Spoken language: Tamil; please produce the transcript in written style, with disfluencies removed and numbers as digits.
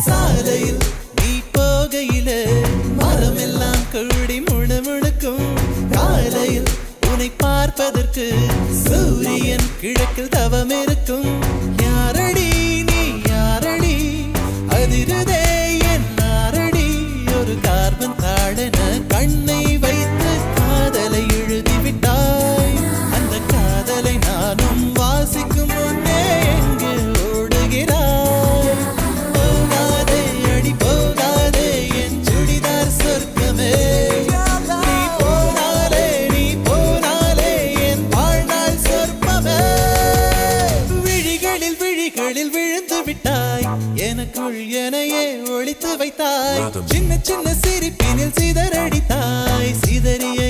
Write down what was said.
சாலையில் நீ போகையில மரமெல்லாம் கூடி முணுமுணுக்கும். காலையில் உன்னை பார்ப்பதற்கு சூரியன் கிழக்கில் தவம் இருக்கும். யாரடி நீ யாரடி அதிருதே என் நாரடி. ஒரு கார்பன் தாழன கண்ணை வைத்து காதலை எழுதிவிட்டாய். அந்த காதலை நானும் வாசிக்கும் முன்னே எங்கு ஓடுகிறாய்? போகாதே அடி போகாதே என் சுடிதார் சொர்க்கமே. நீ போனாலே என் வாழ்நாள் சொர்ப்பமே. விழிகளில் விழிகளில் விழுந்து விட்டாய். எனக்குள் எனையே ஒழித்து வைத்தாய். சின்ன சின்ன சிரிப்பினில் சிதறடித்தாய். சிதறிய